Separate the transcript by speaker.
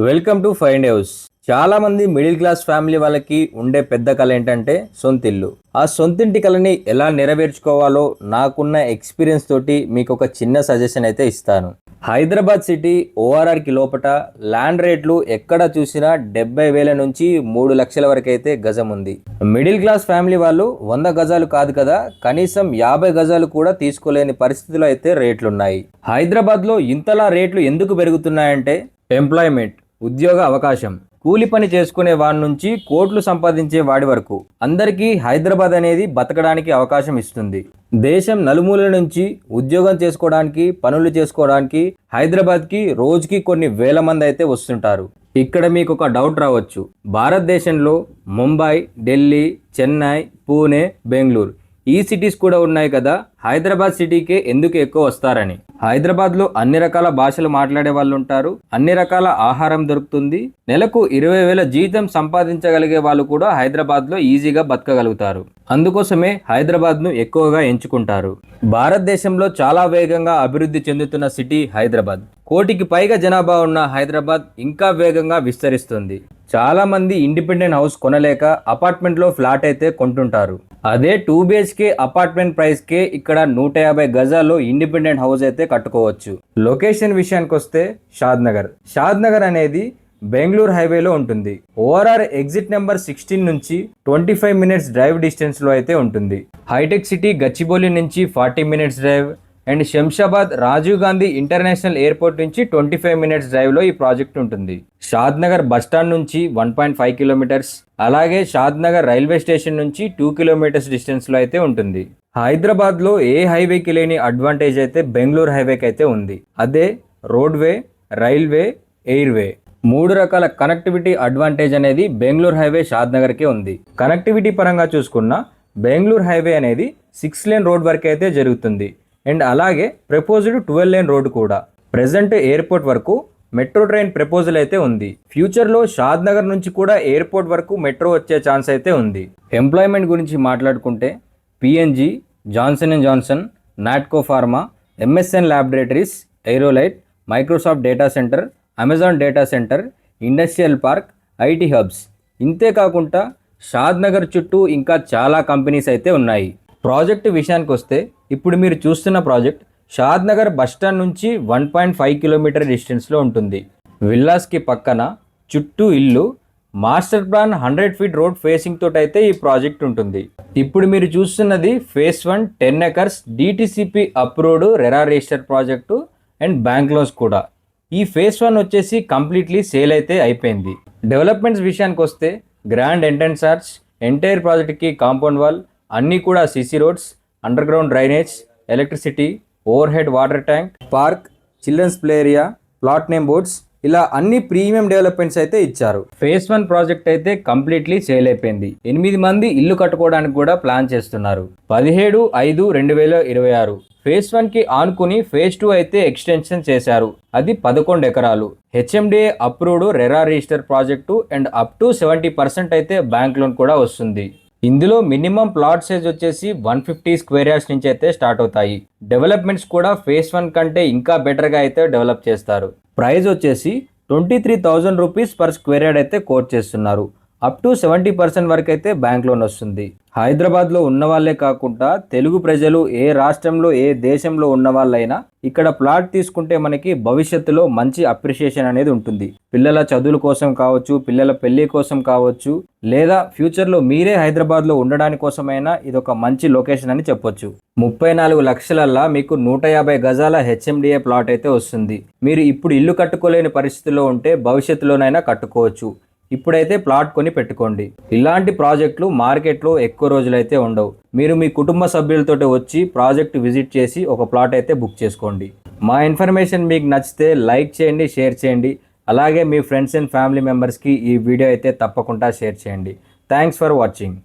Speaker 1: Welcome to find house. చాలా మంది middle class family వాళ్ళకి ఉండే పెద్ద కళ ఏంటంటే సొంతిల్లు. ఆ సొంతింటి కళని ఎలా నెరవేర్చుకోవాలో నాకున్న ఎక్స్పీరియన్స్ తోటి మీకు ఒక చిన్న సజెషన్ అయితే ఇస్తాను. హైదరాబాద్ సిటీ ఓఆర్ఆర్కి లోపల ల్యాండ్ రేట్లు ఎక్కడ చూసినా 70,000 నుంచి 3 లక్షల వరకు అయితే గజం ఉంది. మిడిల్ క్లాస్ ఫ్యామిలీ వాళ్ళు 100 గజాలు కాదు కదా, కనీసం 50 గజాలు కూడా తీసుకోలేని పరిస్థితిలో అయితే రేట్లున్నాయి. హైదరాబాద్లో ఇంతలా రేట్లు ఎందుకు పెరుగుతున్నాయంటే ఎంప్లాయ్మెంట్, ఉద్యోగ అవకాశం. కూలి పని చేసుకునే వాడి నుంచి కోట్లు సంపాదించే వాడి వరకు అందరికీ హైదరాబాద్ అనేది బతకడానికి అవకాశం ఇస్తుంది. దేశం నలుమూలల నుంచి ఉద్యోగం చేసుకోవడానికి, పనులు చేసుకోవడానికి హైదరాబాద్కి రోజుకి కొన్ని వేల మంది అయితే వస్తుంటారు. ఇక్కడ మీకు ఒక డౌట్ రావచ్చు, భారతదేశంలో ముంబై, ఢిల్లీ, చెన్నై, పూణే, బెంగళూరు ఈ సిటీస్ కూడా ఉన్నాయి కదా, హైదరాబాద్ సిటీకే ఎందుకు ఎక్కువ వస్తారని. హైదరాబాద్లో అన్ని రకాల భాషలు మాట్లాడే వాళ్ళు ఉంటారు, అన్ని రకాల ఆహారం దొరుకుతుంది, నెలకు 20,000 జీతం సంపాదించగలిగే వాళ్ళు కూడా హైదరాబాద్లో ఈజీగా బతకగలుగుతారు. అందుకోసమే హైదరాబాద్ను ఎక్కువగా ఎంచుకుంటారు. భారతదేశంలో చాలా వేగంగా అభివృద్ధి చెందుతున్న సిటీ హైదరాబాద్. 1 కోటికి పైగా జనాభా ఉన్న హైదరాబాద్ ఇంకా వేగంగా విస్తరిస్తుంది. చాలా మంది ఇండిపెండెంట్ హౌస్ కొనలేక అపార్ట్మెంట్లో ఫ్లాట్ అయితే కొంటుంటారు. అదే 2 BHK అపార్ట్మెంట్ ప్రైస్కే ఇక్కడ 150 గజాల్లో ఇండిపెండెంట్ హౌస్ అయితే కట్టుకోవచ్చు. లొకేషన్ విషయానికి వస్తే షాద్ నగర్ అనేది బెంగళూరు హైవేలో ఉంటుంది. ఓఆర్ఆర్ ఎగ్జిట్ నెంబర్ 16 నుంచి 25 మినిట్స్ డ్రైవ్ డిస్టెన్స్ లో అయితే ఉంటుంది. హైటెక్ సిటీ గచ్చిబౌలి నుంచి 40 minutes drive and Shamshabad Rajiv Gandhi international airport నుంచి 25 మినిట్స్ డ్రైవ్ లో ఈ ప్రాజెక్ట్ ఉంటుంది. షాద్ నగర్ బస్టాండ్ నుంచి 1.5 కిలోమీటర్స్, అలాగే షాద్ నగర్ రైల్వే స్టేషన్ నుంచి 2 కిలోమీటర్స్ డిస్టెన్స్ లో అయితే ఉంటుంది. హైదరాబాద్ లో ఏ హైవేకి లేని అడ్వాంటేజ్ అయితే బెంగళూరు హైవేకి అయితే ఉంది. అదే రోడ్వే, రైల్వే, ఎయిర్వే 3 రకాల కనెక్టివిటీ అడ్వాంటేజ్ అనేది బెంగళూరు హైవే షాద్ నగర్కే ఉంది. కనెక్టివిటీ పరంగా చూసుకున్న బెంగళూరు హైవే అనేది 6 లేన్ రోడ్ వరకు అయితే జరుగుతుంది. అండ్ అలాగే ప్రపోజ్డ్ 12 లేన్ రోడ్ కూడా. ప్రెజెంట్ ఎయిర్పోర్ట్ వరకు మెట్రో ట్రైన్ ప్రపోజల్ అయితే ఉంది. ఫ్యూచర్లో షాద్ నగర్ నుంచి కూడా ఎయిర్పోర్ట్ వరకు మెట్రో వచ్చే ఛాన్స్ అయితే ఉంది. ఎంప్లాయ్మెంట్ గురించి మాట్లాడుకుంటే PNG, Johnson and Johnson, Natco pharma, MSN laboratories, Aerolite, Microsoft data centre, Amazon data centre, industrial park, IT hubs. ఇంతే కాకుండా షాద్ నగర్ చుట్టూ ఇంకా చాలా కంపెనీస్ అయితే ఉన్నాయి. ప్రాజెక్ట్ విషయానికి వస్తే ఇప్పుడు మీరు చూస్తున్న ప్రాజెక్ట్ షాద్ నగర్ బస్టాండ్ నుంచి 1.5 కిలోమీటర్ డిస్టెన్స్లో ఉంటుంది. విల్లాస్కి పక్కన చుట్టూ ఇల్లు, master plan 100 feet road facing తోటి అయితే ఈ ప్రాజెక్ట్ ఉంటుంది. ఇప్పుడు మీరు చూస్తున్నది face 1 10 acres DTCP approved RERA register project and bank loans కూడా. ఈ ఫేస్ 1 వచ్చేసి కంప్లీట్లీ సేల్ అయితే అయిపోయింది. డెవలప్మెంట్స్ విషయానికి వస్తే గ్రాండ్ ఎంట్రన్స్ ఆర్చ్, ఎంటైర్ ప్రాజెక్ట్కి కాంపౌండ్ వాల్, అన్నీ కూడా CC roads, underground drainage, electricity, overhead water tank, park, children's play area, plot name boards, ఇలా అన్ని ప్రీమియం డెవలప్మెంట్స్ అయితే ఇచ్చారు. ఫేస్ 1 ప్రాజెక్ట్ అయితే కంప్లీట్లీ సేల్ అయిపోయింది. 8 మంది ఇల్లు కట్టుకోవడానికి కూడా ప్లాన్ చేస్తున్నారు. 17/5/2026 ఫేస్ 1కి ఆనుకుని ఫేస్ 2 అయితే ఎక్స్టెన్షన్ చేశారు. అది 11 ఎకరాలు. HMDA approved RERA register project and up to 70% అయితే బ్యాంక్ లోన్ కూడా వస్తుంది. ఇందులో మినిమం ప్లాట్ సైజ్ వచ్చేసి 150 స్క్వేర్ యార్డ్స్ నుంచి అయితే స్టార్ట్ అవుతాయి. డెవలప్మెంట్స్ కూడా ఫేస్ 1 కంటే ఇంకా బెటర్గా అయితే డెవలప్ చేస్తారు. ప్రైస్ వచ్చేసి 23,000 రూపీస్ పర్ స్క్వేర్ యార్డ్ అయితే కోట్ చేస్తున్నారు. అప్ టు 70% వరకు అయితే బ్యాంక్ లోన్ వస్తుంది. హైదరాబాద్లో ఉన్న వాళ్ళే కాకుండా తెలుగు ప్రజలు ఏ రాష్ట్రంలో ఏ దేశంలో ఉన్న వాళ్ళైనా ఇక్కడ ప్లాట్ తీసుకుంటే మనకి భవిష్యత్తులో మంచి అప్రిషియేషన్ అనేది ఉంటుంది. పిల్లల చదువుల కోసం కావచ్చు, పిల్లల పెళ్లి కోసం కావచ్చు, లేదా ఫ్యూచర్లో మీరే హైదరాబాద్లో ఉండడానికి కోసమైనా ఇదొక మంచి లొకేషన్ అని చెప్పొచ్చు. 34 లక్షలల్లా మీకు 150 గజాల హెచ్ఎండిఏ ప్లాట్ అయితే వస్తుంది. మీరు ఇప్పుడు ఇల్లు కట్టుకోలేని పరిస్థితిలో ఉంటే భవిష్యత్తులోనైనా కట్టుకోవచ్చు. ఇప్పుడైతే ప్లాట్ కొని పెట్టుకోండి. ఇలాంటి ప్రాజెక్టులు మార్కెట్లో ఎక్కువ రోజులైతే ఉండవు. మీరు మీ కుటుంబ సభ్యులతో వచ్చి ప్రాజెక్ట్ విజిట్ చేసి ఒక ప్లాట్ అయితే బుక్ చేసుకోండి. మా ఇన్ఫర్మేషన్ మీకు నచ్చితే లైక్ చేయండి, షేర్ చేయండి. అలాగే మీ ఫ్రెండ్స్ అండ్ ఫ్యామిలీ మెంబర్స్కి ఈ వీడియో అయితే తప్పకుండా షేర్ చేయండి. Thanks for watching.